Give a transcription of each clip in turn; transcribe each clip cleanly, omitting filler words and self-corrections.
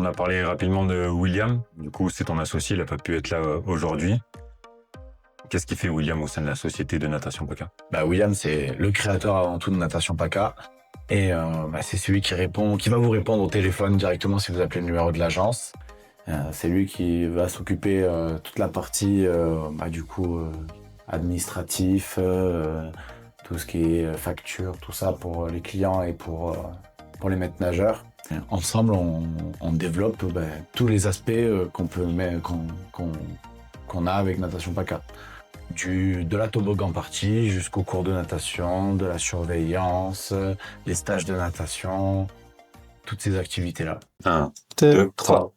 On a parlé rapidement de William. Du coup, c'est ton associé, il n'a pas pu être là aujourd'hui. Qu'est-ce qui fait William au sein de la société de natation PACA? William, c'est le créateur avant tout de Natation PACA. Et c'est celui qui va vous répondre au téléphone directement si vous appelez le numéro de l'agence. C'est lui qui va s'occuper toute la partie administratif, tout ce qui est facture, tout ça pour les clients et pour les maîtres nageurs. Ensemble, on développe tous les aspects qu'on a avec Natation PACA. De la toboggan partie jusqu'au cours de natation, de la surveillance, les stages de natation, toutes ces activités-là. 1, 2, 3.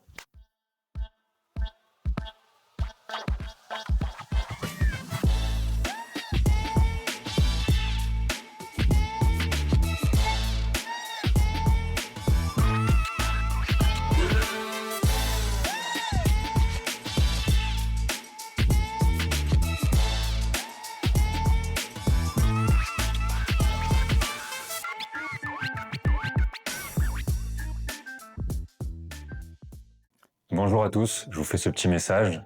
Bonjour à tous, je vous fais ce petit message.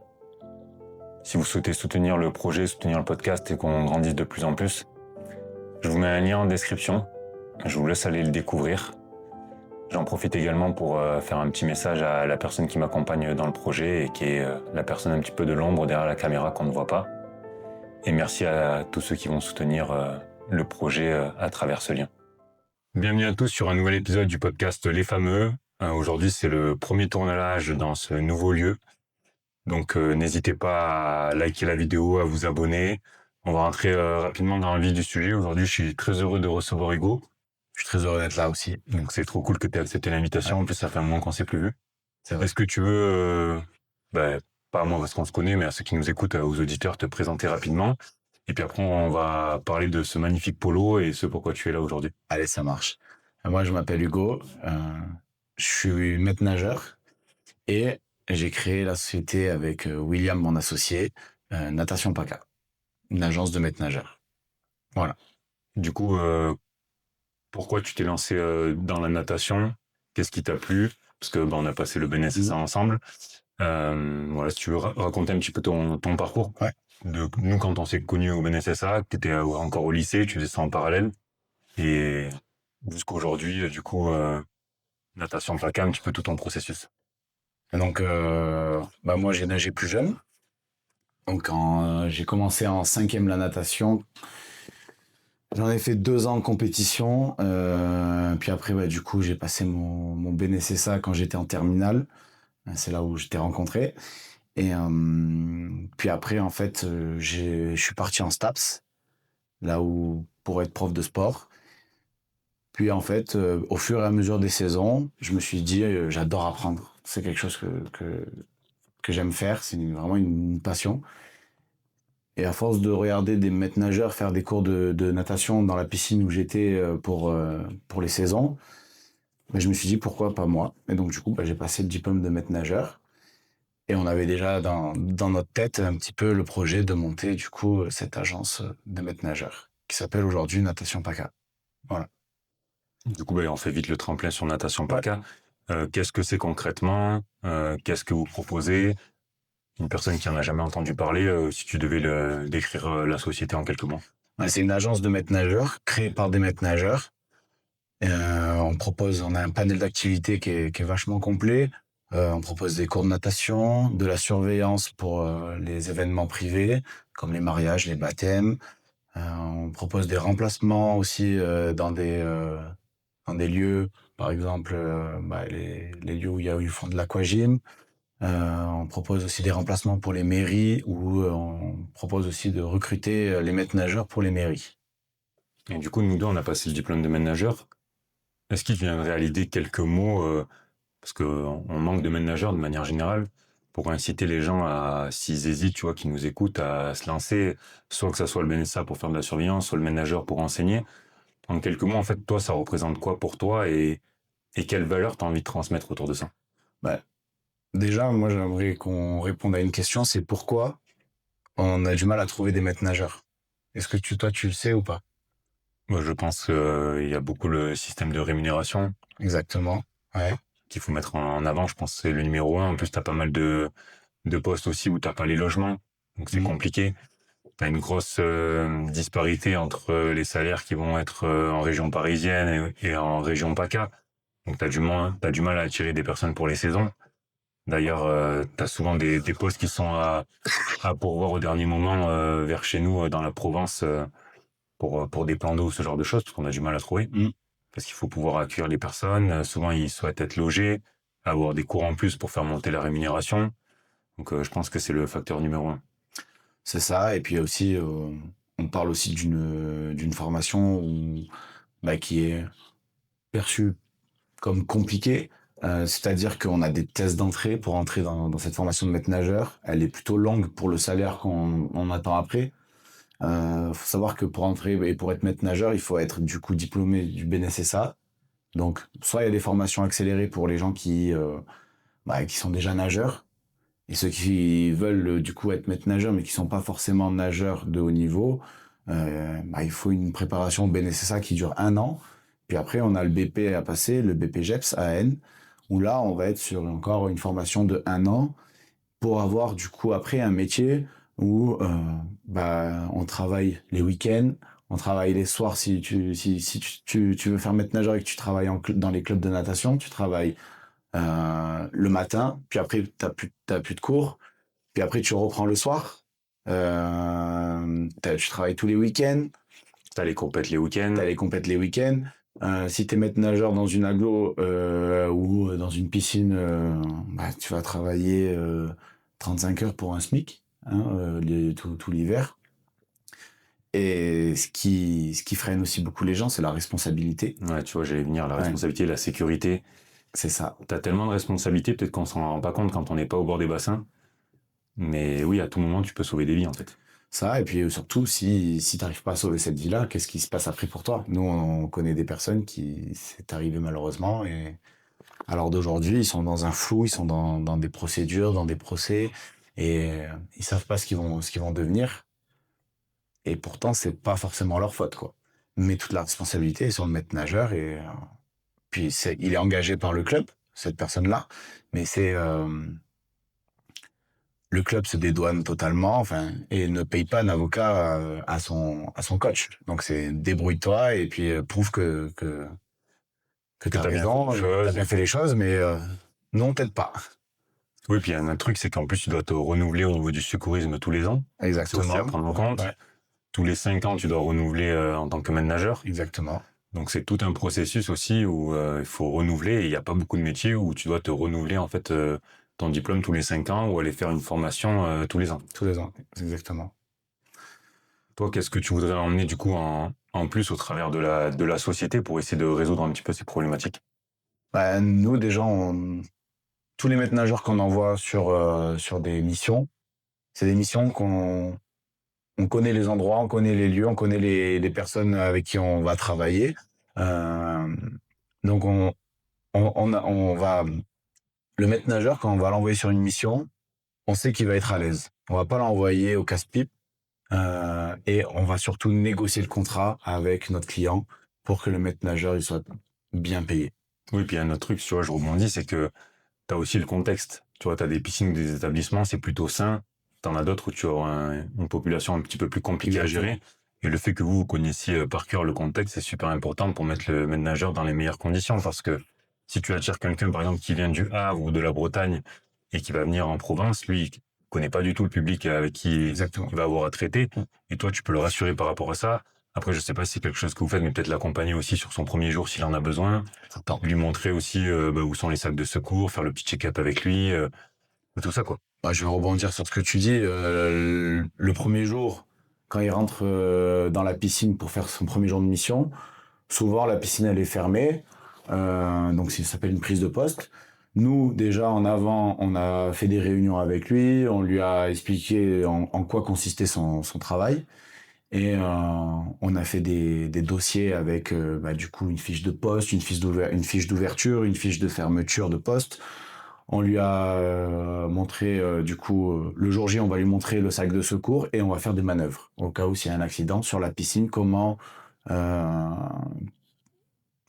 Si vous souhaitez soutenir le projet, soutenir le podcast et qu'on grandisse de plus en plus, je vous mets un lien en description. Je vous laisse aller le découvrir. J'en profite également pour faire un petit message à la personne qui m'accompagne dans le projet et qui est la personne un petit peu de l'ombre derrière la caméra qu'on ne voit pas. Et merci à tous ceux qui vont soutenir le projet à travers ce lien. Bienvenue à tous sur un nouvel épisode du podcast Les Fameux. Aujourd'hui, c'est le premier tournage dans ce nouveau lieu. Donc, n'hésitez pas à liker la vidéo, à vous abonner. On va rentrer rapidement dans le vif du sujet. Aujourd'hui, je suis très heureux de recevoir Hugo. Je suis très heureux d'être là aussi. Donc, c'est trop cool que tu aies accepté l'invitation. Ouais. En plus, ça fait un moment qu'on s'est plus vu. C'est vrai. Est-ce que tu veux, pas à moi parce qu'on se connaît, mais à ceux qui nous écoutent, aux auditeurs, te présenter rapidement. Et puis après, on va parler de ce magnifique polo et ce pourquoi tu es là aujourd'hui. Allez, ça marche. Moi, je m'appelle Hugo. Je suis maître nageur et j'ai créé la société avec William, mon associé, Natation PACA, une agence de maître nageurs. Voilà. Du coup, pourquoi tu t'es lancé dans la natation? Qu'est-ce qui t'a plu? Parce que on a passé le BNSSA ensemble. Si tu veux raconter un petit peu ton parcours. Ouais. Nous, quand on s'est connus au BNSSA, tu étais encore au lycée, tu faisais ça en parallèle. Et jusqu'aujourd'hui, du coup, natation PACA, un petit peu tout ton processus. Et donc, moi, j'ai nagé plus jeune. Donc, quand j'ai commencé en 5e la natation, j'en ai fait 2 ans de compétition. Puis après, du coup, j'ai passé mon BNSSA quand j'étais en terminale. C'est là où je t'ai rencontré. Et puis après, en fait, je suis parti en STAPS, là où pour être prof de sport. Puis en fait, au fur et à mesure des saisons, je me suis dit, j'adore apprendre. C'est quelque chose que j'aime faire. C'est vraiment une passion. Et à force de regarder des maîtres nageurs faire des cours de natation dans la piscine où j'étais pour les saisons, je me suis dit pourquoi pas moi. Et donc du coup, j'ai passé le diplôme de maître nageur. Et on avait déjà dans notre tête un petit peu le projet de monter du coup cette agence de maître nageurs qui s'appelle aujourd'hui Natation PACA. Voilà. Du coup, on fait vite le tremplin sur natation PACA. Qu'est-ce que c'est concrètement? Qu'est-ce que vous proposez? Une personne qui en a jamais entendu parler, si tu devais décrire la société en quelques mots. C'est une agence de maîtres nageurs créée par des maîtres nageurs. On a un panel d'activités qui est vachement complet. On propose des cours de natation, de la surveillance pour les événements privés, comme les mariages, les baptêmes. On propose des remplacements aussi dans des lieux, par exemple les lieux où ils font de l'aquagym. On propose aussi des remplacements pour les mairies où on propose aussi de recruter les maîtres nageurs pour les mairies. Et du coup, nous deux, on a passé le diplôme de maître nageur. Est-ce qu'il viendrait à l'idée quelques mots, parce qu'on manque de maître nageurs de manière générale, pour inciter les gens s'ils hésitent, tu vois, qui nous écoutent, à se lancer, soit que ça soit le BNSA pour faire de la surveillance, soit le maître nageur pour enseigner. En quelques mots, en fait, toi, ça représente quoi pour toi et quelle valeur tu as envie de transmettre autour de ça? Déjà, moi, j'aimerais qu'on réponde à une question, c'est pourquoi on a du mal à trouver des maîtres nageurs. Est-ce que toi, tu le sais ou pas? Moi, je pense qu'il y a beaucoup le système de rémunération. Exactement, ouais. qu'il faut mettre en avant, je pense que c'est le numéro un. En plus, t'as pas mal de postes aussi où t'as pas les logements, donc c'est compliqué. T'as une grosse disparité entre les salaires qui vont être en région parisienne et en région PACA. Donc t'as du mal à attirer des personnes pour les saisons. D'ailleurs, t'as souvent des postes qui sont à pourvoir au dernier moment vers chez nous dans la Provence pour des plans d'eau, ce genre de choses, parce qu'on a du mal à trouver. Parce qu'il faut pouvoir accueillir les personnes. Souvent, ils souhaitent être logés, avoir des cours en plus pour faire monter la rémunération. Donc, je pense que c'est le facteur numéro un. C'est ça. Et puis aussi, on parle aussi d'une formation qui est perçue comme compliquée. C'est-à-dire qu'on a des tests d'entrée pour entrer dans cette formation de maître nageur. Elle est plutôt longue pour le salaire qu'on attend après. Faut savoir que pour entrer et pour être maître nageur, il faut être du coup diplômé du BNSSA. Donc, soit il y a des formations accélérées pour les gens qui sont déjà nageurs, et ceux qui veulent du coup être maître nageur, mais qui sont pas forcément nageurs de haut niveau, il faut une préparation au BNSSA qui dure 1 an. Puis après, on a le BP à passer, le BPGEPS à N, où là, on va être sur encore une formation de 1 an pour avoir du coup après un métier où on travaille les week-ends, on travaille les soirs si tu veux faire maître nageur et que tu travailles dans les clubs de natation, tu travailles le matin, puis après t'as plus de cours, puis après tu reprends le soir, tu travailles tous les week-ends, T'as les compètes les week-ends. Si t'es maître nageur dans une agglo ou dans une piscine, tu vas travailler 35 heures pour un SMIC, tout l'hiver. Et ce qui freine aussi beaucoup les gens, c'est la responsabilité. Ouais, tu vois, j'allais venir, la responsabilité, la sécurité. C'est ça. T'as tellement de responsabilités, peut-être qu'on s'en rend pas compte quand on n'est pas au bord des bassins. Mais oui, à tout moment, tu peux sauver des vies, en fait. Ça, et puis surtout, si t'arrives pas à sauver cette vie-là, qu'est-ce qui se passe après pour toi? Nous, on connaît des personnes qui c'est arrivé malheureusement, et à l'heure d'aujourd'hui, ils sont dans un flou, ils sont dans des procédures, dans des procès, et ils savent pas ce qu'ils vont devenir. Et pourtant, c'est pas forcément leur faute, quoi. Mais toute la responsabilité est sur le maître nageur, et puis il est engagé par le club, cette personne-là, mais le club se dédouane totalement, et ne paye pas un avocat à son coach. Donc c'est débrouille-toi et puis prouve que t'as raison, t'as bien fait les choses, mais non, peut-être pas. Oui, puis il y a un truc, c'est qu'en plus, tu dois te renouveler au niveau du secourisme tous les ans. Exactement. C'est aussi à prendre en compte. Ouais. Tous les 5 ans, tu dois renouveler en tant que maître nageur. Exactement. Donc c'est tout un processus aussi où il faut renouveler. Et il n'y a pas beaucoup de métiers où tu dois te renouveler en fait ton diplôme tous les 5 ans ou aller faire une formation tous les ans. Tous les ans, exactement. Toi, qu'est-ce que tu voudrais emmener du coup en plus au travers de la société pour essayer de résoudre un petit peu ces problématiques? Nous, déjà, tous les maîtres nageurs qu'on envoie sur des missions, c'est des missions on connaît les endroits, on connaît les lieux, on connaît les personnes avec qui on va travailler. Donc on va le maître nageur, quand on va l'envoyer sur une mission, on sait qu'il va être à l'aise. On va pas l'envoyer au casse-pipe, et on va surtout négocier le contrat avec notre client pour que le maître nageur il soit bien payé. Oui, puis il y a un autre truc, tu vois, je rebondis, c'est que tu as aussi le contexte. Tu vois, tu as des piscines ou des établissements, c'est plutôt sain. T'en as d'autres où tu auras une population un petit peu plus compliquée à gérer. Et le fait que vous connaissiez par cœur le contexte, c'est super important pour mettre le maître nageur dans les meilleures conditions. Parce que si tu attires quelqu'un, par exemple, qui vient du Havre ou de la Bretagne et qui va venir en province, lui, il connaît pas du tout le public avec qui il va avoir à traiter. Et toi, tu peux le rassurer par rapport à ça. Après, je sais pas si c'est quelque chose que vous faites, mais peut-être l'accompagner aussi sur son premier jour s'il en a besoin. Lui montrer aussi où sont les sacs de secours, faire le petit check-up avec lui, tout ça, quoi. Je vais rebondir sur ce que tu dis. Le premier jour, quand il rentre dans la piscine pour faire son premier jour de mission, souvent la piscine elle est fermée, donc ça s'appelle une prise de poste. Nous, déjà en avant, on a fait des réunions avec lui, on lui a expliqué en quoi consistait son travail, et on a fait des dossiers avec du coup une fiche de poste, une fiche d'ouverture, une fiche de fermeture de poste. On lui a montré, le jour J, on va lui montrer le sac de secours et on va faire des manœuvres. Au cas où s'il y a un accident sur la piscine, comment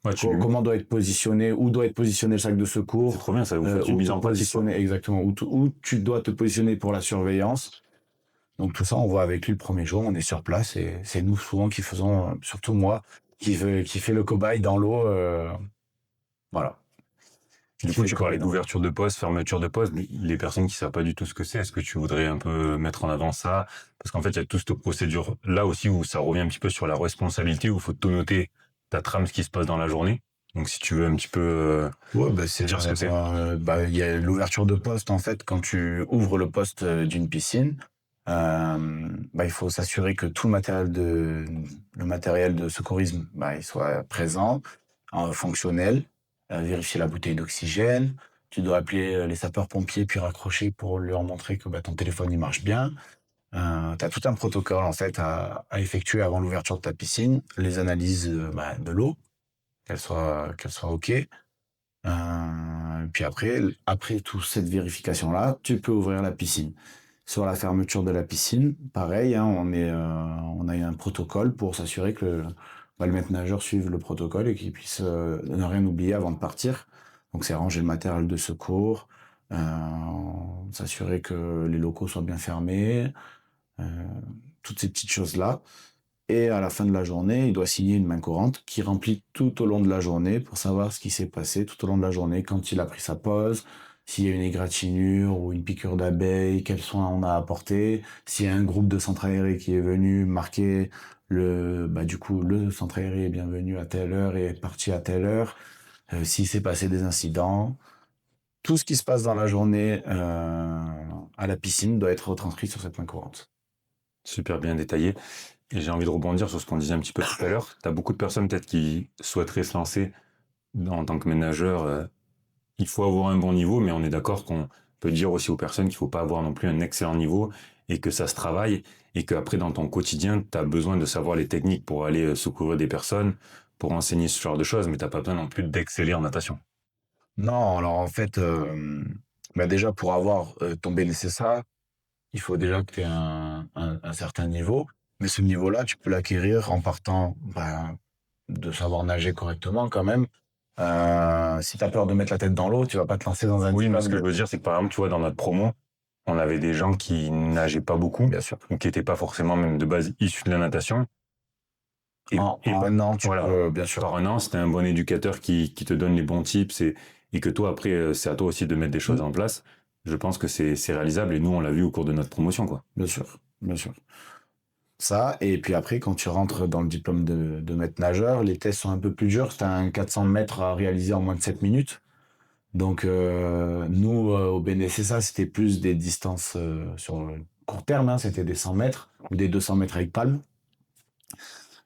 Ouais, Comment doit être positionné, où doit être positionné le sac de C'est secours, trop bien, ça vous fait une où mise te en pratique, quoi. positionner exactement, où tu dois te positionner pour la surveillance. Donc tout ça, on voit avec lui le premier jour, on est sur place et c'est nous souvent qui faisons, surtout moi, qui fait le cobaye dans l'eau. Voilà. Du Qui coup, fait le tu parlais cobaye dans l'eau. d'ouverture de poste, fermeture de poste. Les personnes qui savent pas du tout ce que c'est, est-ce que tu voudrais un peu mettre en avant ça? Parce qu'en fait, il y a toute cette procédure là aussi où ça revient un petit peu sur la responsabilité, où il faut tout noter, ta trame, ce qui se passe dans la journée. Donc, si tu veux un petit peu Ouais, bah c'est dire ce que c'est. il y a l'ouverture de poste en fait quand tu ouvres le poste d'une piscine. Il faut s'assurer que tout le matériel de secourisme, il soit présent, fonctionnel. Vérifier la bouteille d'oxygène. Tu dois appeler les sapeurs-pompiers puis raccrocher pour leur montrer que ton téléphone il marche bien. Tu as tout un protocole en fait à effectuer avant l'ouverture de ta piscine, les analyses de l'eau, qu'elle soit OK. Puis après toute cette vérification-là, tu peux ouvrir la piscine. Sur la fermeture de la piscine, pareil, hein, on a un protocole pour s'assurer que le maître nageur suive le protocole et qu'il puisse ne rien oublier avant de partir. Donc c'est ranger le matériel de secours, euh, s'assurer que les locaux soient bien fermés, euh, toutes ces petites choses-là. Et à la fin de la journée, il doit signer une main courante qui remplit tout au long de la journée pour savoir ce qui s'est passé tout au long de la journée, quand il a pris sa pause, s'il y a une égratignure ou une piqûre d'abeille, quels soins on a apporté, s'il y a un groupe de centre aéré qui est venu marquer le centre aéré est bienvenu à telle heure et est parti à telle heure, s'il s'est passé des incidents. Tout ce qui se passe dans la journée à la piscine doit être retranscrit sur cette main courante. Super bien détaillé. Et j'ai envie de rebondir sur ce qu'on disait un petit peu tout à l'heure. Tu as beaucoup de personnes peut-être qui souhaiteraient se lancer en tant que ménageur. Il faut avoir un bon niveau, mais on est d'accord qu'on peut dire aussi aux personnes qu'il faut pas avoir non plus un excellent niveau et que ça se travaille et qu'après dans ton quotidien, tu as besoin de savoir les techniques pour aller secourir des personnes, pour enseigner ce genre de choses, mais t'as pas besoin non plus d'exceller en natation. Non, alors en fait, déjà pour avoir ton BNSSA, il faut déjà que tu aies un certain niveau. Mais ce niveau-là, tu peux l'acquérir en partant de savoir nager correctement quand même. Si tu as peur de mettre la tête dans l'eau, tu vas pas te lancer dans un Oui, mais ce diplôme que je veux dire, c'est que par exemple, tu vois, dans notre promo, on avait des gens qui nageaient pas beaucoup, bien sûr. ou qui étaient pas forcément même de base issus de la natation. En un an, tu voilà, peux, bien sûr. par un an, c'était un bon éducateur qui te donne les bons tips et que toi, après, c'est à toi aussi de mettre des choses en place. Je pense que c'est réalisable et nous, on l'a vu au cours de notre promotion, quoi. Bien sûr, bien sûr. Ça, et puis après, quand tu rentres dans le diplôme de maître nageur, les tests sont un peu plus durs. C'est un 400 mètres à réaliser en moins de 7 minutes. Donc, nous, au BNSSA, c'était plus des distances sur le court terme, hein, c'était des 100 mètres ou des 200 mètres avec palme.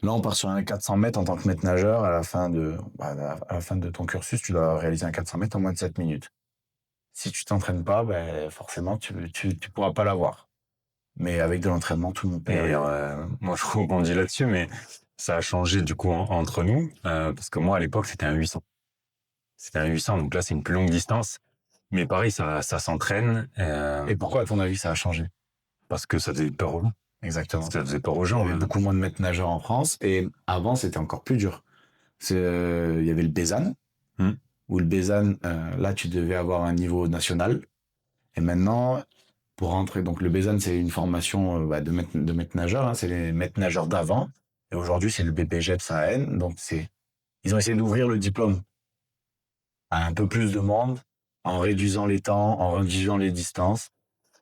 Là, on part sur un 400 mètres en tant que maître nageur. À la fin de ton cursus, tu dois réaliser un 400 mètres en moins de 7 minutes. Si tu t'entraînes pas, forcément, tu pourras pas l'avoir. Mais avec de l'entraînement, tout le monde peut y Et arriver. moi, je rebondis là-dessus, mais ça a changé du coup entre nous, parce que moi, à l'époque, c'était un 800. C'était un 800, donc là, c'est une plus longue distance. Mais pareil, ça s'entraîne, Et pourquoi, à ton avis, ça a changé? parce que ça faisait peur aux gens. Exactement. Ça faisait peur aux Il y gens. avait beaucoup moins de maîtres nageurs en France. Et avant, c'était encore plus dur. Il y avait le Bézanne, Hmm. où le Bézanne, là, tu devais avoir un niveau national. Et maintenant, pour rentrer, donc le Bézanne, c'est une formation de maître nageur, hein, c'est les maîtres nageurs d'avant. Et aujourd'hui, c'est le BPGEPS AN. Donc, ils ont essayé d'ouvrir le diplôme à un peu plus de monde, en réduisant les temps, en réduisant les distances.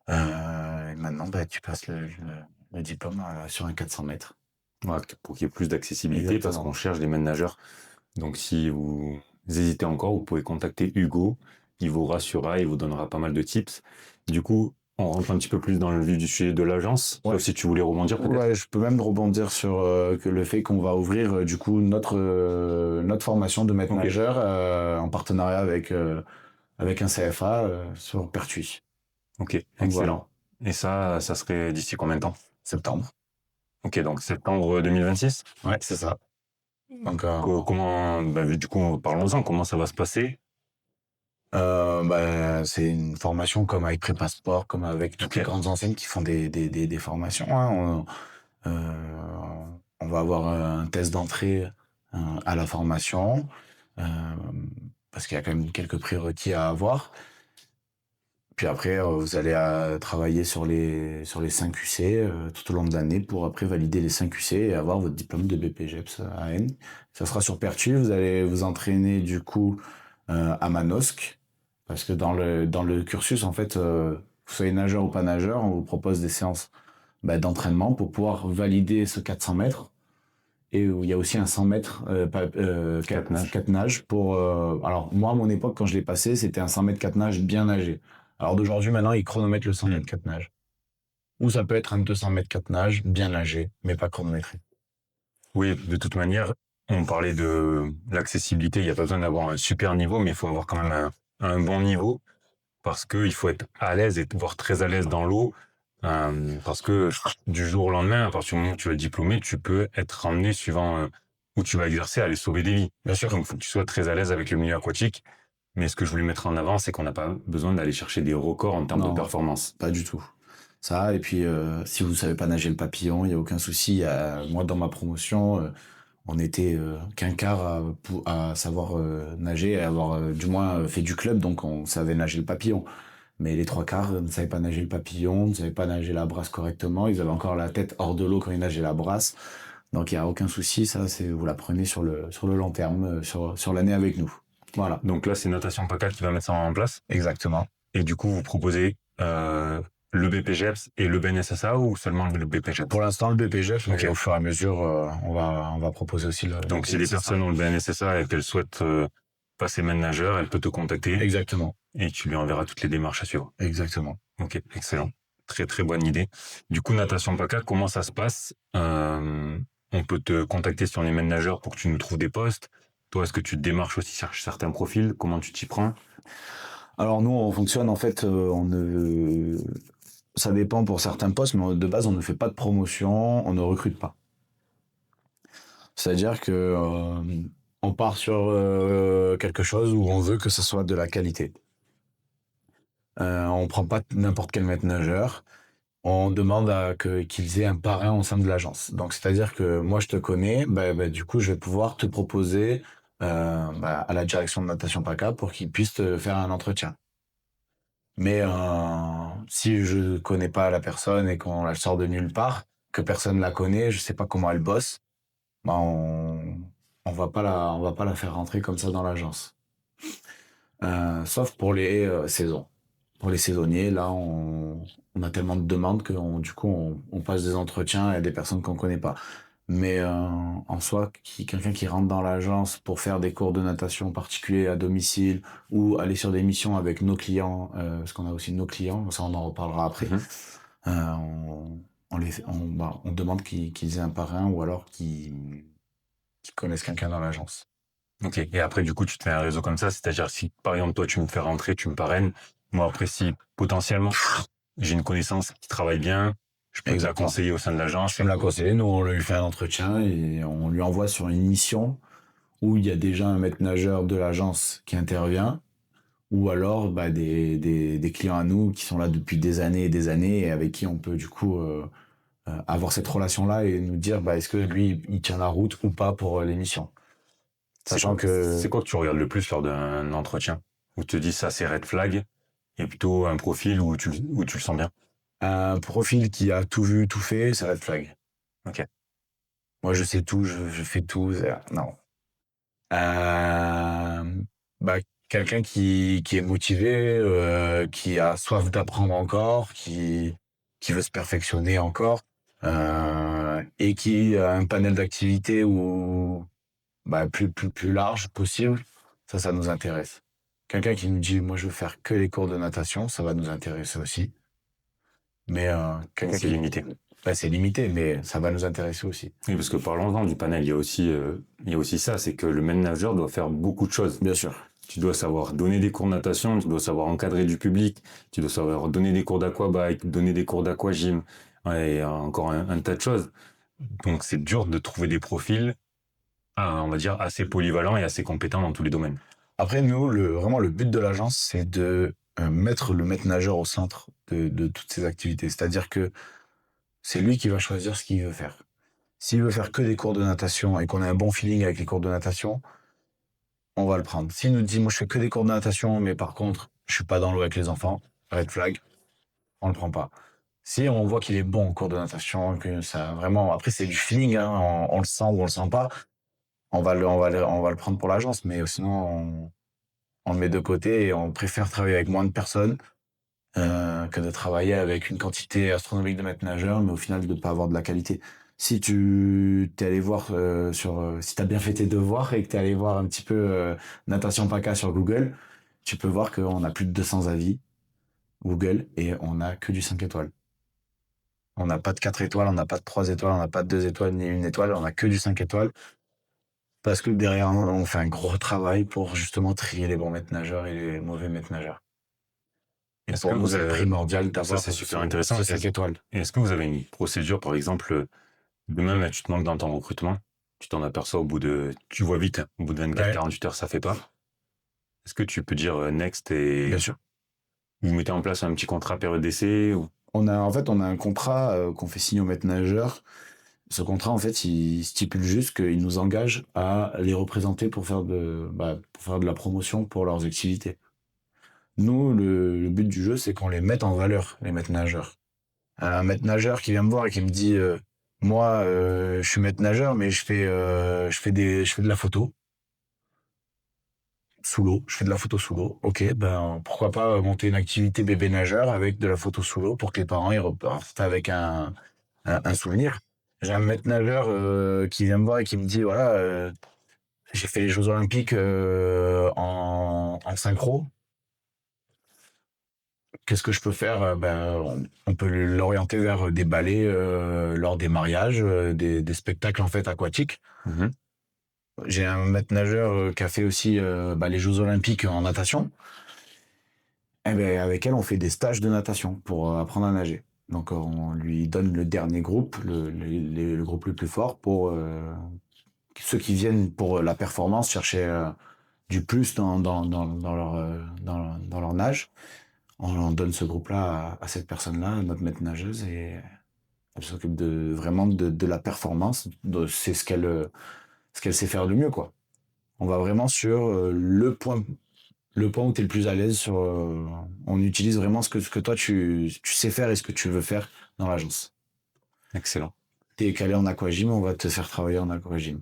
Et maintenant, tu passes le diplôme sur un 400 mètres. Ouais, pour qu'il y ait plus d'accessibilité, parce Exactement. qu'on cherche des ménageurs. Donc si vous hésitez encore, vous pouvez contacter Hugo. Il vous rassurera, il vous donnera pas mal de tips. Du coup, on rentre un petit peu plus dans le vif du sujet de l'agence. Ouais. Sauf si tu voulais rebondir peut-être. Ouais, je peux même rebondir sur que le fait qu'on va ouvrir du coup notre formation de maître Ok. nageur en partenariat avec un CFA sur Pertuis. Ok, excellent. Et ça serait d'ici combien de temps? Septembre. Ok, donc septembre 2026. Ouais, c'est ça. Donc, Comment, du coup, parlons-en. Comment ça va se passer? c'est une formation comme avec Prépassport, comme avec toutes Ok. les grandes enseignes qui font des formations, hein. On va avoir un test d'entrée à la formation. parce qu'il y a quand même quelques prérequis à avoir. Puis après, vous allez travailler sur les 5 QC tout au long de l'année pour après valider les 5 QC et avoir votre diplôme de BPGEPS à N. Ça sera sur Pertuis. Vous allez vous entraîner du coup à Manosque parce que dans le cursus, en fait, que vous soyez nageur ou pas nageur, on vous propose des séances d'entraînement pour pouvoir valider ce 400 mètres. Et où il y a aussi un 100 mètres 4 nages pour... alors, moi, à mon époque, quand je l'ai passé, c'était un 100 mètres 4 nages bien nagé. Alors d'aujourd'hui, maintenant, ils chronomètrent le 100 mètres 4 nages. Ou ça peut être un 200 mètres 4 nages, bien nagé, mais pas chronométré. Oui, de toute manière, on parlait de l'accessibilité. Il n'y a pas besoin d'avoir un super niveau, mais il faut avoir quand même un bon niveau parce qu'il faut être à l'aise et voire très à l'aise dans l'eau. Parce que du jour au lendemain, à partir du moment où tu vas diplômer, tu peux être ramené suivant où tu vas exercer à aller sauver des vies. Bien sûr. Donc, il faut que tu sois très à l'aise avec le milieu aquatique. Mais ce que je voulais mettre en avant, c'est qu'on n'a pas besoin d'aller chercher des records en termes de performance. Pas du tout. Ça, et puis si vous ne savez pas nager le papillon, il n'y a aucun souci. Moi, dans ma promotion, on était qu'un quart à savoir nager, et avoir du moins fait du club, donc on savait nager le papillon. Mais les 3 quarts ne savaient pas nager le papillon, ne savaient pas nager la brasse correctement. Ils avaient encore la tête hors de l'eau quand ils nageaient la brasse. Donc il n'y a aucun souci, ça, vous l'apprenez sur le long terme, sur l'année avec nous. Voilà. Donc là, c'est Natation PACA qui va mettre ça en place. Exactement. Et du coup, vous proposez le BPGEPS et le BNSSA ou seulement le BPGEPS? Pour l'instant, le BPGEPS, Ok. mais au fur et à mesure, on va proposer aussi le Donc si les personnes ont le BNSSA et qu'elles souhaitent passer maître nageur, elles peuvent te contacter. Exactement. Et tu lui enverras toutes les démarches à suivre. Exactement. Ok, excellent. Très très bonne idée. Du coup, Natation PACA, comment ça se passe? On peut te contacter si on est maître nageur pour que tu nous trouves des postes. Toi, est-ce que tu te démarches aussi sur certains profils? Comment tu t'y prends? Alors nous, on fonctionne en fait, ça dépend pour certains postes, mais de base, on ne fait pas de promotion, on ne recrute pas. C'est-à-dire que on part sur quelque chose où on veut que ce soit de la qualité. On prend pas n'importe quel maître nageur. On demande qu'ils aient un parrain au sein de l'agence. Donc, c'est-à-dire que moi, je te connais, du coup, je vais pouvoir te proposer à la direction de Natation PACA pour qu'ils puissent te faire un entretien. Mais si je connais pas la personne et qu'on la sort de nulle part, que personne la connaît, je sais pas comment elle bosse, on va pas la faire rentrer comme ça dans l'agence. Sauf pour les saisons. Pour les saisonniers, là, on a tellement de demandes que du coup, on passe des entretiens à des personnes qu'on connaît pas. Mais en soi, quelqu'un qui rentre dans l'agence pour faire des cours de natation particuliers à domicile ou aller sur des missions avec nos clients, parce qu'on a aussi nos clients, ça on en reparlera après, on demande qu'ils aient un parrain ou alors qu'ils connaissent quelqu'un dans l'agence. Ok. Et après, du coup, tu te fais un réseau comme ça, c'est-à-dire si, par exemple, toi, tu me fais rentrer, tu me parraines, moi, après, si potentiellement j'ai une connaissance qui travaille bien, je peux te la conseiller au sein de l'agence. Je peux me la conseiller. Nous, on lui fait un entretien et on lui envoie sur une mission où il y a déjà un maître nageur de l'agence qui intervient, ou alors des clients à nous qui sont là depuis des années et des années et avec qui on peut du coup avoir cette relation-là et nous dire est-ce que lui, il tient la route ou pas pour l'émission. Sachant que... C'est quoi que tu regardes le plus lors d'un entretien? Où tu te dis ça, c'est red flag, et plutôt un profil où tu le sens bien? Un profil qui a tout vu, tout fait, c'est red flag. Ok. Moi, je sais tout, je fais tout. Non. Quelqu'un qui est motivé, qui a soif d'apprendre encore, qui veut se perfectionner encore, et qui a un panel d'activités plus large possible, ça nous intéresse. Quelqu'un qui nous dit, moi, je veux faire que les cours de natation, ça va nous intéresser aussi. Mais quelqu'un c'est limité. C'est limité, mais ça va nous intéresser aussi. Oui, parce que parlons-en du panel, il y a aussi ça, c'est que le maître nageur doit faire beaucoup de choses. Bien sûr. Tu dois savoir donner des cours de natation, tu dois savoir encadrer du public, tu dois savoir donner des cours d'aquabike, donner des cours d'aquagym, et encore un tas de choses. Donc c'est dur de trouver des profils, on va dire, assez polyvalents et assez compétents dans tous les domaines. Après, nous, vraiment, le but de l'agence, c'est de mettre le maître nageur au centre de toutes ces activités. C'est-à-dire que c'est lui qui va choisir ce qu'il veut faire. S'il veut faire que des cours de natation et qu'on a un bon feeling avec les cours de natation, on va le prendre. S'il nous dit, moi, je fais que des cours de natation, mais par contre, je suis pas dans l'eau avec les enfants, red flag, on le prend pas. Si on voit qu'il est bon en cours de natation, que ça vraiment, après, c'est du feeling, hein, on le sent ou on le sent pas, on va le prendre pour l'agence, mais sinon, on le met de côté et on préfère travailler avec moins de personnes que de travailler avec une quantité astronomique de maîtres nageurs, mais au final de pas avoir de la qualité. Si tu t'es allé voir si t'as bien fait tes devoirs et que t'es allé voir un petit peu natation PACA sur Google, tu peux voir qu'on a plus de 200 avis Google et on a que du 5 étoiles. On n'a pas de 4 étoiles, on n'a pas de 3 étoiles, on n'a pas de 2 étoiles ni une étoile, on a que du 5 étoiles. Parce que derrière, on fait un gros travail pour justement trier les bons maîtres nageurs et les mauvais maîtres nageurs. Et Est-ce pour que nous, vous c'est avez... primordial Ça, d'avoir c'est super intéressant. ce 5 étoiles. Et est-ce que vous avez une procédure, par exemple, demain, là, tu te manques dans ton recrutement, tu t'en aperçois au bout de... Tu vois vite, hein, au bout de 24, Ouais. 48 heures, ça fait pas. Est-ce que tu peux dire next et Bien sûr. vous mettez en place un petit contrat période d'essai ou... On a un contrat qu'on fait signer aux maîtres nageurs. Ce contrat, en fait, il stipule juste qu'il nous engage à les représenter pour faire pour faire de la promotion pour leurs activités. Nous, le but du jeu, c'est qu'on les mette en valeur, les maîtres nageurs. Un maître nageur qui vient me voir et qui me dit, moi, je suis maître nageur, mais je fais de la photo sous l'eau. Je fais de la photo sous l'eau. Ok, ben pourquoi pas monter une activité bébé nageur avec de la photo sous l'eau pour que les parents ils repartent avec un souvenir. J'ai un maître nageur qui vient me voir et qui me dit voilà, j'ai fait les Jeux Olympiques en synchro. Qu'est-ce que je peux faire? On peut l'orienter vers des ballets lors des mariages, des spectacles en fait aquatiques. Mhm. J'ai un maître nageur qui a fait aussi les Jeux Olympiques en natation. Eh ben, avec elle, on fait des stages de natation pour apprendre à nager. Donc, on lui donne le dernier groupe, le groupe le plus fort, pour ceux qui viennent pour la performance, chercher du plus dans leur nage. On donne ce groupe-là à cette personne-là, à notre maître nageuse, et elle s'occupe vraiment de la performance. C'est ce qu'elle sait faire de mieux, quoi. On va vraiment sur le point où tu es le plus à l'aise sur. On utilise vraiment ce que toi tu sais faire et ce que tu veux faire dans l'agence. Excellent. Tu es calé en aquagym, on va te faire travailler en aquagym.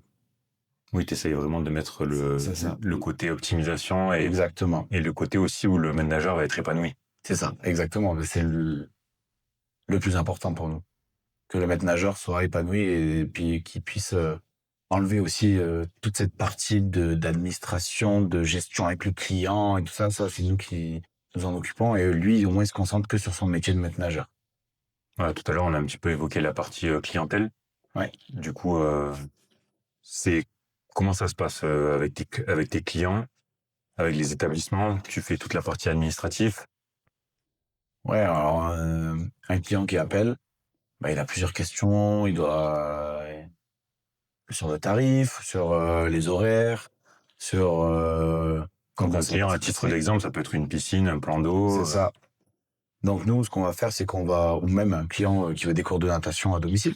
Oui, tu essayes vraiment de mettre C'est ça. le côté optimisation Exactement. et le côté aussi où le manager va être épanoui. C'est ça, exactement. Mais c'est le plus important pour nous. Que le maître nageur soit épanoui et puis qu'il puisse enlever aussi toute cette partie d'administration, de gestion avec le client et tout ça. Ça, c'est nous qui nous en occupons. Et lui, au moins, il se concentre que sur son métier de maître nageur. Voilà, tout à l'heure, on a un petit peu évoqué la partie clientèle. Ouais. Du coup, c'est comment ça se passe avec tes clients, avec les établissements? Tu fais toute la partie administrative. Ouais, alors un client qui appelle, il a plusieurs questions, il doit sur le tarif, sur les horaires, sur Donc comment un ça client, va à se titre passer. d'exemple, ça peut être une piscine, un plan d'eau. C'est ça. Donc nous, ce qu'on va faire, c'est qu'on va, ou même un client qui veut des cours de natation à domicile.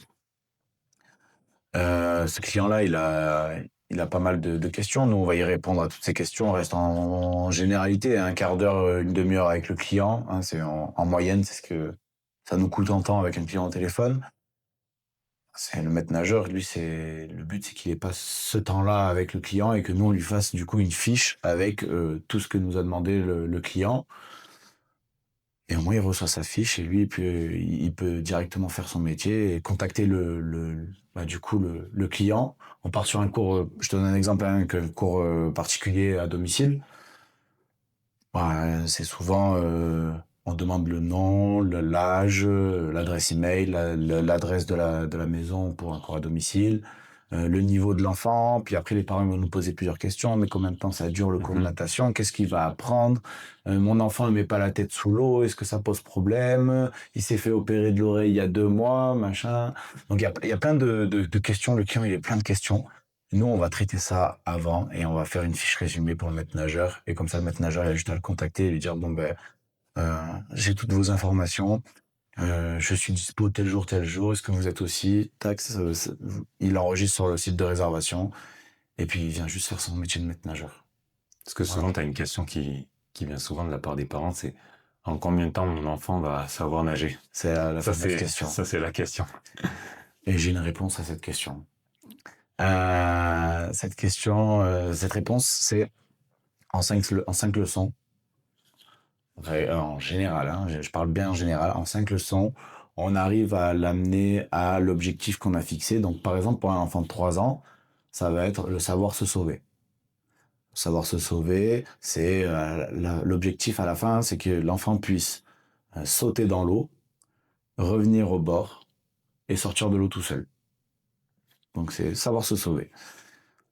Ce client-là, il a pas mal de questions. Nous, on va y répondre à toutes ces questions. On reste en généralité un quart d'heure, une demi-heure avec le client. Hein, c'est en moyenne, c'est ce que ça nous coûte en temps avec un client au téléphone. C'est le maître nageur, lui, le but, c'est qu'il ait pas ce temps-là avec le client et que nous, on lui fasse du coup une fiche avec tout ce que nous a demandé le client. Et au moins, il reçoit sa fiche et lui, il peut directement faire son métier et contacter le client. On part sur un cours, je te donne un exemple, un cours particulier à domicile. C'est souvent, on demande le nom, l'âge, l'adresse email, l'adresse de la maison pour un cours à domicile, le niveau de l'enfant. Puis après, les parents vont nous poser plusieurs questions. Mais combien de temps ça dure le cours de natation? Qu'est-ce qu'il va apprendre? Mon enfant ne met pas la tête sous l'eau. Est-ce que ça pose problème? Il s'est fait opérer de l'oreille il y a 2 mois, machin. Donc il y a plein de questions. Le client, il a plein de questions. Nous, on va traiter ça avant et on va faire une fiche résumée pour le maître nageur. Et comme ça, le maître nageur, il a juste à le contacter et lui dire, j'ai toutes vos informations. Je suis dispo tel jour. Est-ce que vous êtes aussi? Tac, il enregistre sur le site de réservation. Et puis, il vient juste faire son métier de maître nageur. Parce que souvent, tu as une question qui vient souvent de la part des parents, c'est en combien de temps mon enfant va savoir nager? C'est la Ça, fameuse question. ça, c'est la question. Et j'ai une réponse à cette question. Cette réponse, c'est en 5 leçons. En général, hein, je parle bien en général. En 5 leçons, on arrive à l'amener à l'objectif qu'on a fixé. Donc, par exemple, pour un enfant de 3 ans, ça va être le savoir se sauver. Savoir se sauver, c'est l'objectif à la fin, c'est que l'enfant puisse sauter dans l'eau, revenir au bord et sortir de l'eau tout seul. Donc, c'est savoir se sauver.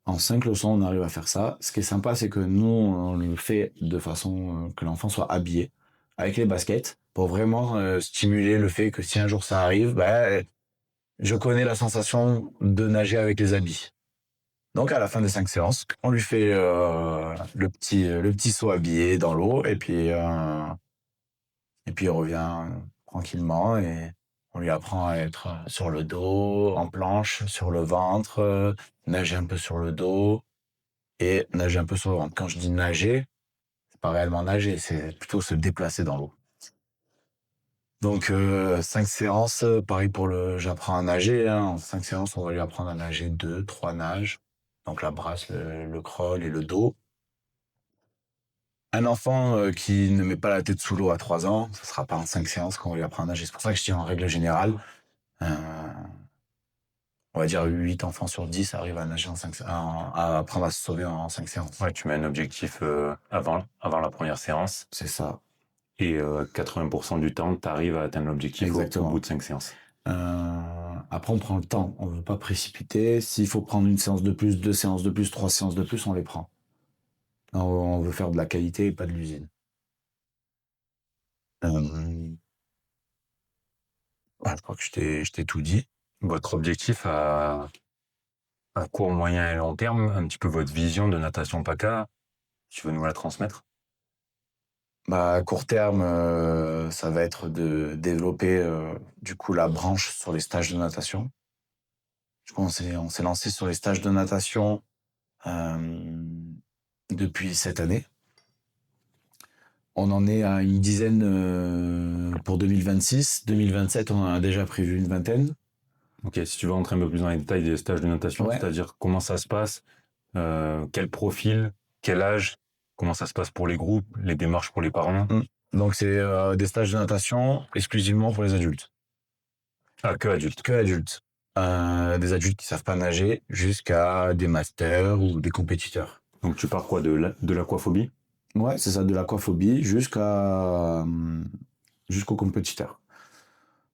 En 5 leçons, on arrive à faire ça. Ce qui est sympa, c'est que nous, on le fait de façon que l'enfant soit habillé avec les baskets pour vraiment stimuler le fait que si un jour ça arrive, je connais la sensation de nager avec les habits. Donc à la fin des 5 séances, on lui fait le petit saut habillé dans l'eau et puis il revient tranquillement et on lui apprend à être sur le dos, en planche, sur le ventre, nager un peu sur le dos et nager un peu sur le ventre. Quand je dis nager, c'est pas réellement nager, c'est plutôt se déplacer dans l'eau. Donc 5 séances, pareil pour j'apprends à nager. Hein. En 5 séances, on va lui apprendre à nager 2, 3 nages. Donc la brasse, le crawl et le dos. Un enfant qui ne met pas la tête sous l'eau à 3 ans, ça sera pas en 5 séances qu'on va lui apprendre à nager. C'est pour ça que je dis en règle générale, on va dire 8 enfants sur 10 arrivent à nager à apprendre à se sauver en 5 séances. Ouais, tu mets un objectif avant la première séance. C'est ça. Et 80% du temps, tu arrives à atteindre l'objectif au bout de 5 séances. Après, on prend le temps. On ne veut pas précipiter. S'il faut prendre une séance de plus, 2 séances de plus, 3 séances de plus, on les prend. On veut faire de la qualité et pas de l'usine. Je crois que je t'ai tout dit. Votre objectif à court, moyen et long terme, un petit peu votre vision de natation PACA, tu veux nous la transmettre? À court terme, ça va être de développer du coup la branche sur les stages de natation. Je pense on s'est lancé sur les stages de natation depuis cette année. On en est à une dizaine pour 2026. 2027, on en a déjà prévu une vingtaine. Ok, si tu veux rentrer un peu plus dans les détails des stages de natation, Ouais. c'est-à-dire comment ça se passe, quel profil, quel âge, comment ça se passe pour les groupes, les démarches pour les parents. Donc c'est des stages de natation exclusivement pour les adultes. Ah, que adultes. Que adultes. Des adultes qui savent pas nager jusqu'à des masters ou des compétiteurs. Donc tu pars quoi, de l'aquaphobie? Ouais, c'est ça, de l'aquaphobie jusqu'aux compétiteurs.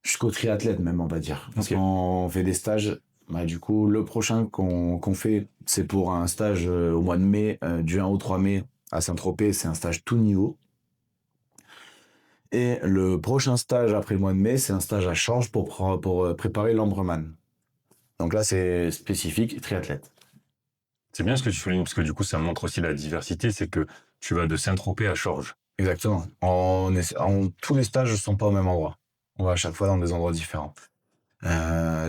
Jusqu'aux triathlètes même, on va dire. Parce qu'on fait des stages. Du coup, le prochain qu'on fait, c'est pour un stage au mois de mai, du 1 au 3 mai à Saint-Tropez. C'est un stage tout niveau. Et le prochain stage après le mois de mai, c'est un stage à Change pour préparer l'Ambreman. Donc là, c'est spécifique triathlète. C'est bien ce que tu soulignes, parce que du coup, ça montre aussi la diversité, c'est que tu vas de Saint-Tropez à Chorges. Exactement. Tous les stages ne sont pas au même endroit. On va à chaque fois dans des endroits différents.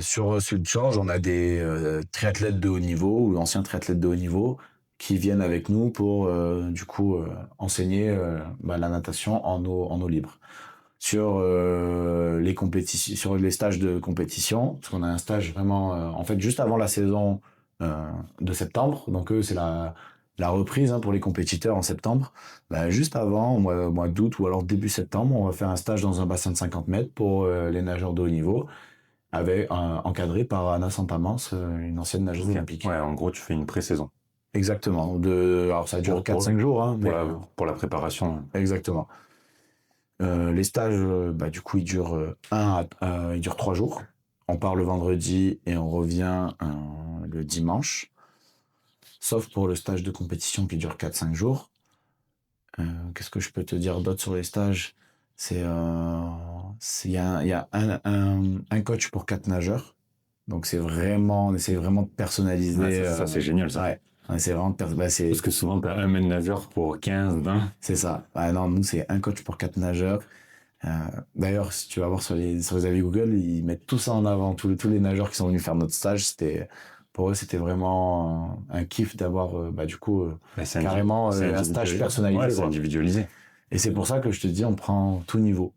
Sur Sud-Chorges, on a des triathlètes de haut niveau ou anciens triathlètes de haut niveau qui viennent avec nous pour enseigner la natation en eau libre. Sur les stages de compétition, parce qu'on a un stage vraiment en fait juste avant la saison de septembre, donc eux c'est la reprise pour les compétiteurs en septembre. Juste avant, au mois d'août ou alors début septembre, on va faire un stage dans un bassin de 50 mètres pour les nageurs de haut niveau, encadré par Anna Santamans, une ancienne nageuse olympique. Ouais, en gros, tu fais une pré-saison. Exactement. Alors ça dure 4-5 jours. Hein, pour la préparation. Exactement. Les stages, du coup, ils durent 3 jours. On part le vendredi et on revient le dimanche. Sauf pour le stage de compétition qui dure 4-5 jours. Qu'est-ce que je peux te dire d'autre sur les stages? Il y a un coach pour 4 nageurs. Donc on essaie vraiment de personnaliser. Ça, c'est génial, ça. Ouais. C'est vraiment parce que souvent, tu as un maître nageur pour 15, 20. C'est ça. Non, nous, c'est un coach pour 4 nageurs. D'ailleurs, si tu vas voir sur les avis Google, ils mettent tout ça en avant. Tous les nageurs qui sont venus faire notre stage, c'était Pour eux, c'était vraiment un kiff d'avoir, du coup, Mais c'est carrément un stage personnalisé. Ouais, c'est quoi. individualisé. Et c'est pour ça que je te dis, on prend tout niveau.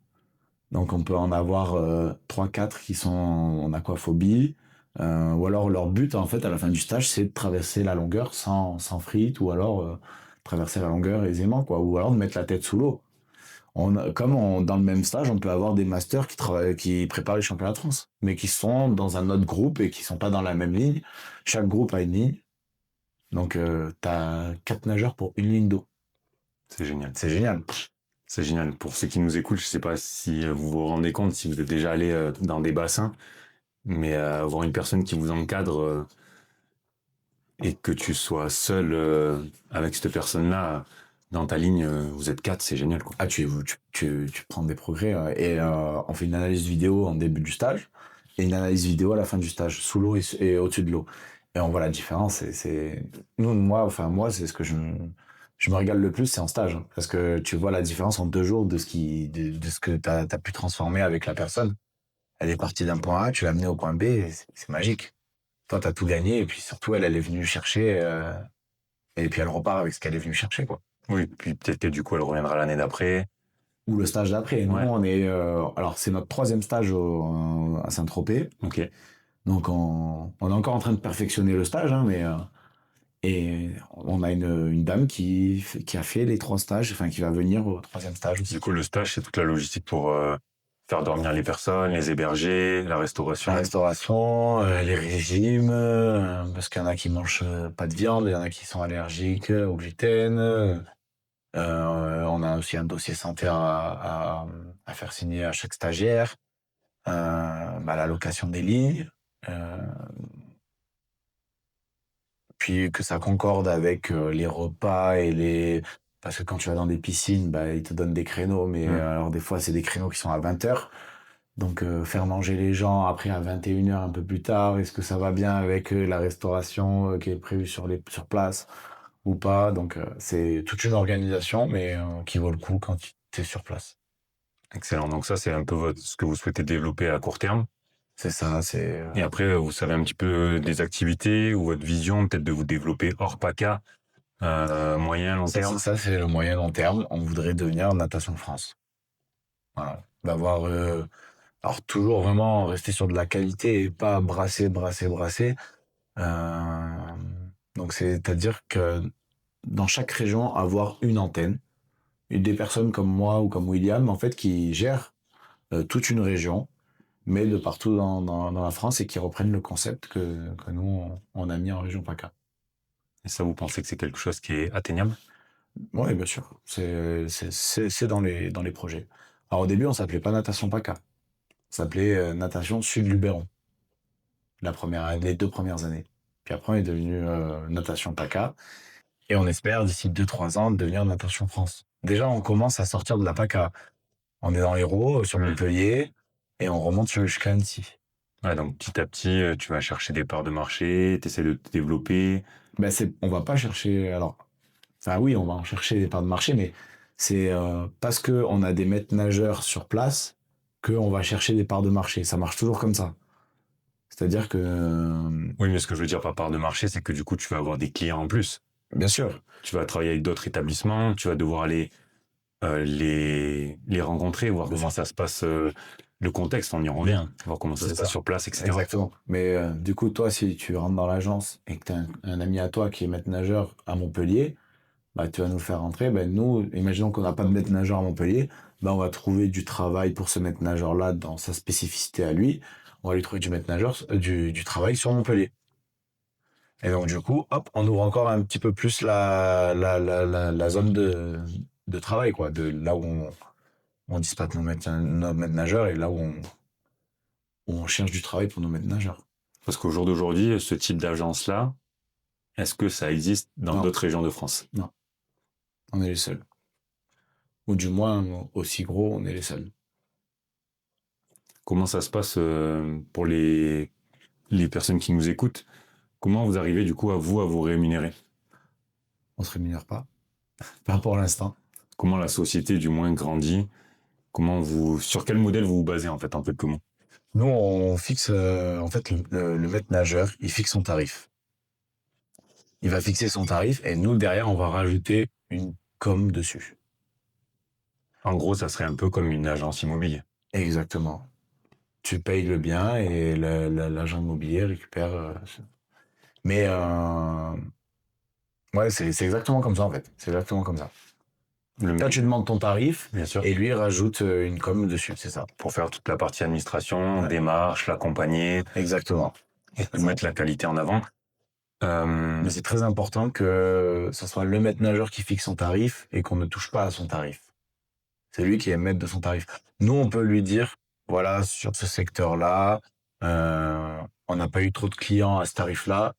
Donc, on peut en avoir 3-4 qui sont en aquaphobie, ou alors leur but, en fait, à la fin du stage, c'est de traverser la longueur sans frites, ou alors traverser la longueur aisément, quoi, ou alors de mettre la tête sous l'eau. Dans le même stage, on peut avoir des masters qui préparent les championnats de France, mais qui sont dans un autre groupe et qui sont pas dans la même ligne. Chaque groupe a une ligne. Donc, tu as 4 nageurs pour une ligne d'eau. C'est génial. C'est génial. C'est génial. Pour ceux qui nous écoutent, je sais pas si vous vous rendez compte, si vous êtes déjà allé dans des bassins, mais avoir une personne qui vous encadre et que tu sois seul avec cette personne-là dans ta ligne, vous êtes 4, c'est génial, quoi. Ah, tu prends des progrès. Et on fait une analyse vidéo en début du stage et une analyse vidéo à la fin du stage, sous l'eau et au-dessus de l'eau. Et on voit la différence. Moi, c'est ce que je me régale le plus, c'est en stage. Hein, parce que tu vois la différence en 2 jours de ce que tu as pu transformer avec la personne. Elle est partie d'un point A, tu l'as amenée au point B, et c'est magique. Toi, tu as tout gagné, et puis surtout, elle est venue chercher, et puis elle repart avec ce qu'elle est venue chercher, quoi. Oui, puis peut-être que du coup, elle reviendra l'année d'après. Ou le stage d'après. Nous, Ouais. on est. Alors, c'est notre 3e stage à Saint-Tropez. Ok. Donc, on est encore en train de perfectionner le stage, hein, mais. Et on a une dame qui a fait les 3 stages, enfin, qui va venir au 3e stage aussi. Du coup, le stage, c'est toute la logistique pour faire dormir les personnes, les héberger, la restauration. La restauration, les régimes, parce qu'il y en a qui mangent pas de viande, il y en a qui sont allergiques au gluten. On a aussi un dossier santé à faire signer à chaque stagiaire. La location des lignes. Puis que ça concorde avec les repas et les... Parce que quand tu vas dans des piscines, ils te donnent des créneaux, mais alors des fois, c'est des créneaux qui sont à 20h. Donc, faire manger les gens après à 21h un peu plus tard, est-ce que ça va bien avec la restauration qui est prévue sur place ou pas? Donc, c'est toute une organisation, mais qui vaut le coup quand tu es sur place. Excellent. Donc ça, c'est un peu ce que vous souhaitez développer à court terme. C'est ça, c'est... Et après, vous savez un petit peu des activités ou votre vision, peut-être de vous développer hors PACA, moyen, long terme. Ça, c'est le moyen long terme. On voudrait devenir Natation de France. Voilà. D'avoir... alors, toujours vraiment rester sur de la qualité et pas brasser. Donc, c'est-à-dire que dans chaque région, avoir une antenne, des personnes comme moi ou comme William, en fait, qui gèrent toute une région, mais de partout dans la France et qui reprennent le concept que nous, on a mis en région PACA. Et ça, vous pensez que c'est quelque chose qui est atteignable? Oui, bien sûr. C'est dans les projets. Alors, au début, on s'appelait pas Natation PACA. On s'appelait Natation Sud-Luberon. Les 2 premières années. Puis après, on est devenu Natation PACA. Et on espère, d'ici 2-3 ans, devenir Natation France. Déjà, on commence à sortir de la PACA. On est dans l'Hérault, sur Montpellier, et on remonte jusqu'à Annecy. Ouais, donc petit à petit, tu vas chercher des parts de marché, tu essaies de te développer. On va pas chercher... Alors, enfin oui, on va en chercher des parts de marché, mais c'est parce qu'on a des maîtres nageurs sur place qu'on va chercher des parts de marché. Ça marche toujours comme ça. C'est-à-dire que... Oui, mais ce que je veux dire par part de marché, c'est que du coup, tu vas avoir des clients en plus. Bien sûr. Tu vas travailler avec d'autres établissements, tu vas devoir aller les rencontrer, voir comment ça se passe, le contexte, on y revient, voir comment ça se passe sur place, etc. Exactement. Mais du coup, toi, si tu rentres dans l'agence et que tu as un ami à toi qui est maître nageur à Montpellier, tu vas nous le faire rentrer. Nous, imaginons qu'on n'a pas de maître nageur à Montpellier, on va trouver du travail pour ce maître nageur-là dans sa spécificité à lui. On va lui trouver du maître nageur, du travail sur Montpellier. Et donc, du coup, hop, on ouvre encore un petit peu plus la zone de travail, quoi, de là où on dispatche nos maîtres nageurs et là où on cherche du travail pour nos maîtres nageurs. Parce qu'au jour d'aujourd'hui, ce type d'agence-là, est-ce que ça existe dans d'autres régions de France? Non. On est les seuls. Ou du moins, aussi gros, on est les seuls. Comment ça se passe pour les personnes qui nous écoutent? Comment vous arrivez du coup à vous rémunérer? On se rémunère pas. Pas pour l'instant. Comment la société du moins grandit? Sur quel modèle vous vous basez en fait, en quelques mots? Nous, on fixe, en fait, le maître nageur, il fixe son tarif. Il va fixer son tarif et nous, derrière, on va rajouter une com dessus. En gros, ça serait un peu comme une agence immobilière. Exactement. Tu payes le bien et l'agent immobilier récupère. Mais ouais, c'est exactement comme ça en fait. C'est exactement comme ça. Toi, tu demandes ton tarif Bien sûr. et lui il rajoute une com dessus, c'est ça. Pour faire toute la partie administration, Ouais. démarche, l'accompagner, Exactement. et mettre la qualité en avant. Mais c'est très important que ce soit le maître nageur qui fixe son tarif et qu'on ne touche pas à son tarif. C'est lui qui est maître de son tarif. Nous, on peut lui dire, voilà, sur ce secteur-là, on n'a pas eu trop de clients à ce tarif-là.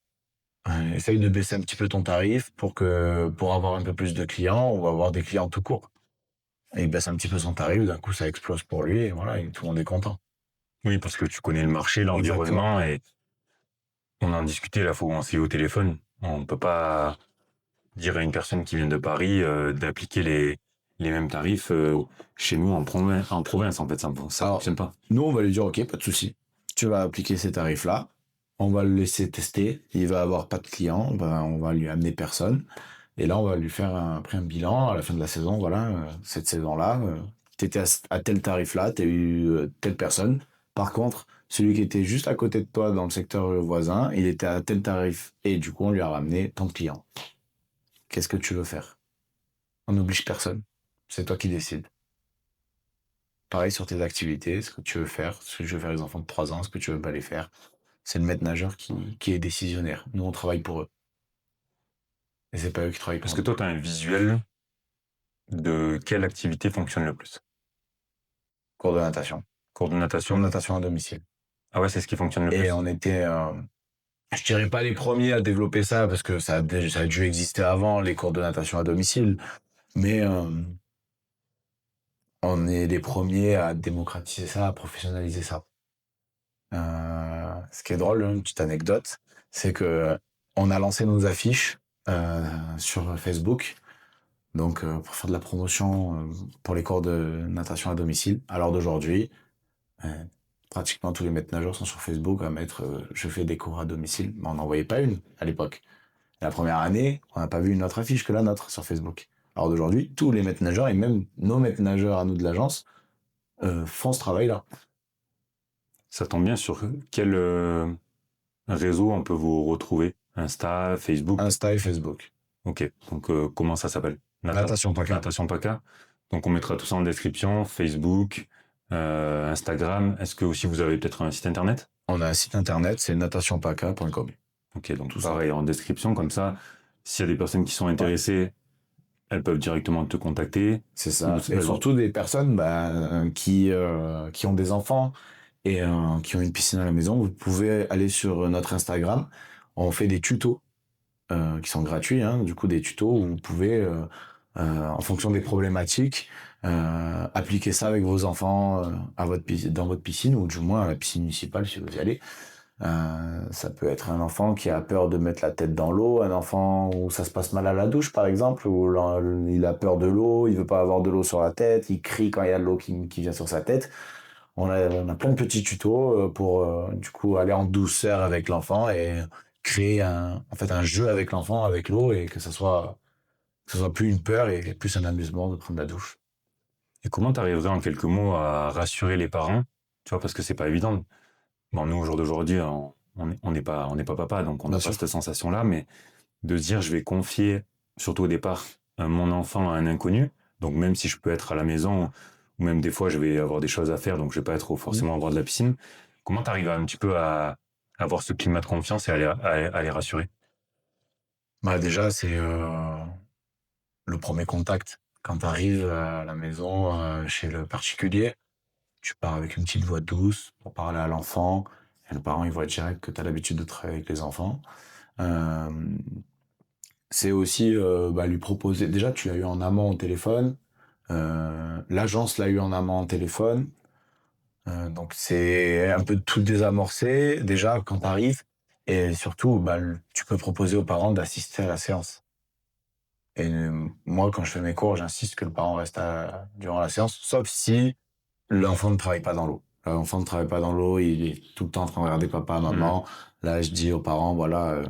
Essaye de baisser un petit peu ton tarif pour avoir un peu plus de clients ou avoir des clients tout court. Et il baisse un petit peu son tarif, d'un coup ça explose pour lui et voilà, et tout le monde est content. Oui, parce que tu connais le marché, l'environnement, et on en discutait là, faut on s'est eu au téléphone. On peut pas dire à une personne qui vient de Paris d'appliquer les mêmes tarifs chez nous en province. En fait, ça Alors, fonctionne pas. nous, on va lui dire, ok, pas de souci. Tu vas appliquer ces tarifs-là. On va le laisser tester. Il va avoir pas de clients. Ben, on va lui amener personne. Et là, on va lui faire après un bilan à la fin de la saison. Voilà, cette saison-là, tu étais à tel tarif-là, tu as eu telle personne. Par contre, celui qui était juste à côté de toi dans le secteur voisin, il était à tel tarif. Et du coup, on lui a ramené tant de clients. Qu'est-ce que tu veux faire? On n'oblige personne. C'est toi qui décides. Pareil sur tes activités, ce que tu veux faire, ce que tu veux faire les enfants de 3 ans, ce que tu veux pas les faire. C'est le maître nageur qui est décisionnaire. Nous, on travaille pour eux. Et c'est pas eux qui travaillent Parce pour que nous. toi, tu as un visuel de quelle activité fonctionne le plus. Cours de natation. Cours de Cours de natation. natation à domicile. Ah ouais, c'est ce qui fonctionne le Et plus. on était, je dirais pas les premiers à développer ça, parce que ça a dû exister avant, les cours de natation à domicile. Mais on est les premiers à démocratiser ça, à professionnaliser ça. Ce qui est drôle, une petite anecdote, c'est que on a lancé nos affiches sur Facebook, donc pour faire de la promotion pour les cours de natation à domicile. À l'heure d'aujourd'hui, euh, pratiquement tous les maîtres nageurs sont sur Facebook à mettre je fais des cours à domicile, mais on n'en voyait pas une à l'époque. La première année, on n'a pas vu une autre affiche que la nôtre sur Facebook. Alors d'aujourd'hui, tous les maîtres nageurs et même nos maîtres nageurs à nous de l'agence font ce travail-là. Ça tombe bien sur quel réseau on peut vous retrouver. Insta, Facebook. Insta et Facebook. Ok, donc comment ça s'appelle? Natation PACA. Natation PACA. Donc on mettra tout ça en description, Facebook, Instagram. Est-ce que aussi vous avez peut-être un site internet? On a un site internet, c'est natationpaca.com. Ok, donc Tout pareil en description, comme ça, s'il y a des personnes qui sont intéressées, elles peuvent directement te contacter. C'est ça. Ou- Et surtout des personnes qui ont des enfants et qui ont une piscine à la maison. Vous pouvez aller sur notre Instagram. On fait des tutos qui sont gratuits, hein, du coup des tutos où vous pouvez, en fonction des problématiques, appliquer ça avec vos enfants dans votre piscine ou du moins à la piscine municipale si vous y allez. Ça peut être un enfant qui a peur de mettre la tête dans l'eau, un enfant où ça se passe mal à la douche par exemple, où il a peur de l'eau, il veut pas avoir de l'eau sur la tête, il crie quand il y a de l'eau qui vient sur sa tête. On a plein de petits tutos pour du coup aller en douceur avec l'enfant et créer en fait un jeu avec l'enfant, avec l'eau et que ce soit plus une peur et plus un amusement de prendre la douche. Et comment tu arriverais en quelques mots à rassurer les parents? Tu vois, parce que c'est pas évident. Bon, nous, au jour d'aujourd'hui, on n'est pas papa, donc on Bien n'a pas sûr. cette sensation-là, mais de se dire, je vais confier, surtout au départ, mon enfant à un inconnu. Donc, même si je peux être à la maison, ou même des fois, je vais avoir des choses à faire, donc je vais pas être forcément au bord de la piscine. Comment tu arrives un petit peu à avoir ce climat de confiance et à les rassurer? Bah déjà c'est le premier contact. Quand tu arrives à la maison chez le particulier, tu pars avec une petite voix douce pour parler à l'enfant. Et le parent, il voit direct que tu as l'habitude de travailler avec les enfants. Euh, c'est aussi lui proposer. Déjà, tu l'as eu en amont au téléphone. L'agence l'a eu en amont au téléphone. Donc, c'est un peu de tout désamorcer déjà quand tu arrives. Et surtout, tu peux proposer aux parents d'assister à la séance. Et moi, quand je fais mes cours, j'insiste que le parent reste durant la séance, sauf si l'enfant ne travaille pas dans l'eau. L'enfant ne travaille pas dans l'eau, il est tout le temps en train de regarder papa, maman. Là, je dis aux parents, voilà,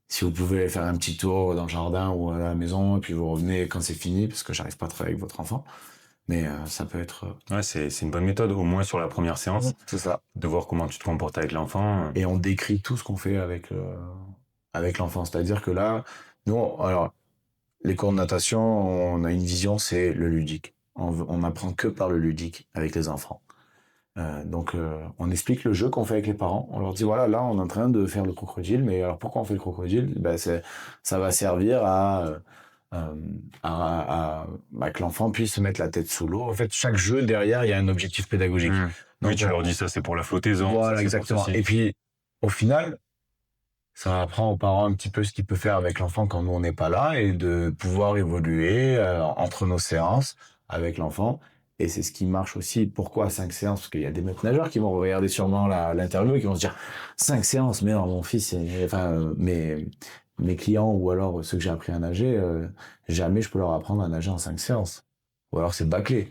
si vous pouvez aller faire un petit tour dans le jardin ou à la maison, et puis vous revenez quand c'est fini, parce que j'arrive pas à travailler avec votre enfant. Mais ça peut être... Ouais, c'est une bonne méthode, au moins sur la première séance, C'est ça. de voir comment tu te comportes avec l'enfant. Et on décrit tout ce qu'on fait avec l'enfant. C'est-à-dire que là, nous, alors, les cours de natation, on a une vision, c'est le ludique. On n'apprend que par le ludique avec les enfants. Donc, on explique le jeu qu'on fait avec les parents. On leur dit, voilà, là, on est en train de faire le crocodile, mais alors pourquoi on fait le crocodile? Ben, ça va servir que l'enfant puisse se mettre la tête sous l'eau. En fait, chaque jeu, derrière, il y a un objectif pédagogique. Donc, oui, tu leur dis ça, c'est pour la flottaison. Voilà, ça, exactement. Et puis, au final, ça apprend aux parents un petit peu ce qu'il peut faire avec l'enfant quand nous, on n'est pas là et de pouvoir évoluer entre nos séances avec l'enfant. Et c'est ce qui marche aussi. Pourquoi 5 séances? Parce qu'il y a des maîtres nageurs qui vont regarder sûrement l'interview et qui vont se dire 5 séances, mais non, mon fils, mes clients ou alors ceux que j'ai appris à nager, jamais je peux leur apprendre à nager en 5 séances. Ou alors c'est bâclé.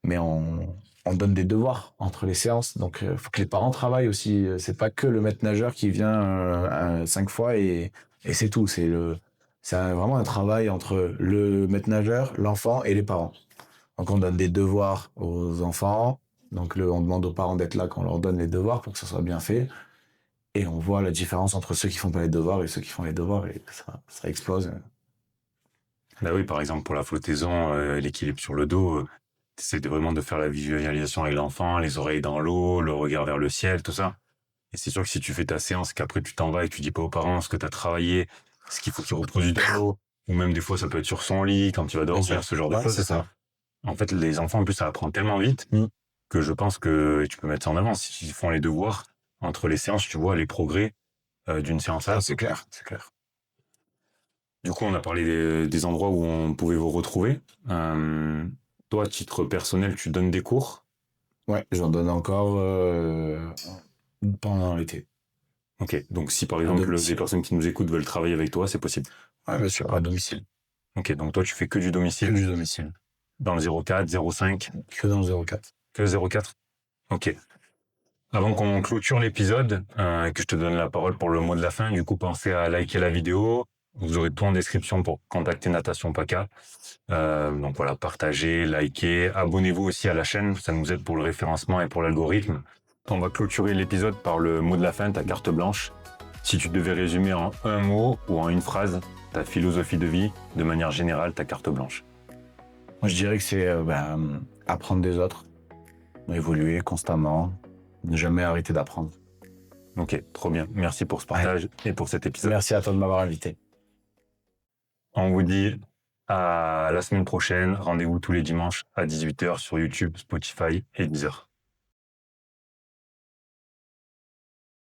Mais on donne des devoirs entre les séances. Donc, faut que les parents travaillent aussi. C'est pas que le maître nageur qui vient 5 fois et c'est tout. Vraiment un travail entre le maître nageur, l'enfant et les parents. Donc, on donne des devoirs aux enfants. Donc, on demande aux parents d'être là quand on leur donne les devoirs pour que ça soit bien fait. Et on voit la différence entre ceux qui font pas les devoirs et ceux qui font les devoirs. Et ça explose. Bah oui, par exemple, pour la flottaison, l'équilibre sur le dos, t'essaies vraiment de faire la visualisation avec l'enfant, les oreilles dans l'eau, le regard vers le ciel, tout ça. Et c'est sûr que si tu fais ta séance, qu'après tu t'en vas et que tu dis pas aux parents ce que tu as travaillé, ce qu'il faut qu'il reproduise dans l'eau, ou même des fois ça peut être sur son lit, quand tu vas dormir, ce genre de choses. C'est ça. En fait, les enfants, en plus, ça apprend tellement vite que je pense que tu peux mettre ça en avant. S'ils font les devoirs, entre les séances, tu vois les progrès d'une séance à l'autre. C'est clair, c'est clair. Du coup, on a parlé des endroits où on pouvait vous retrouver. Toi, à titre personnel, tu donnes des cours? Ouais, j'en donne encore pendant l'été. Ok, donc si par exemple les personnes qui nous écoutent veulent travailler avec toi, c'est possible? Ouais, bien sûr, à domicile. Ok, donc toi tu fais que du domicile? Que du domicile. Dans le 04, 05? Que dans le 04. Que le 04? Ok. Avant qu'on clôture l'épisode, et que je te donne la parole pour le mot de la fin, du coup pensez à liker la vidéo. Vous aurez tout en description pour contacter Natation PACA. Donc voilà, partagez, likez, abonnez-vous aussi à la chaîne, ça nous aide pour le référencement et pour l'algorithme. On va clôturer l'épisode par le mot de la fin, ta carte blanche. Si tu devais résumer en un mot ou en une phrase ta philosophie de vie, de manière générale, ta carte blanche. Moi, je dirais que c'est apprendre des autres, évoluer constamment, ne jamais arrêter d'apprendre. Ok, trop bien. Merci pour ce partage et pour cet épisode. Merci à toi de m'avoir invité. On vous dit à la semaine prochaine. Rendez-vous tous les dimanches à 18h sur YouTube, Spotify et Deezer.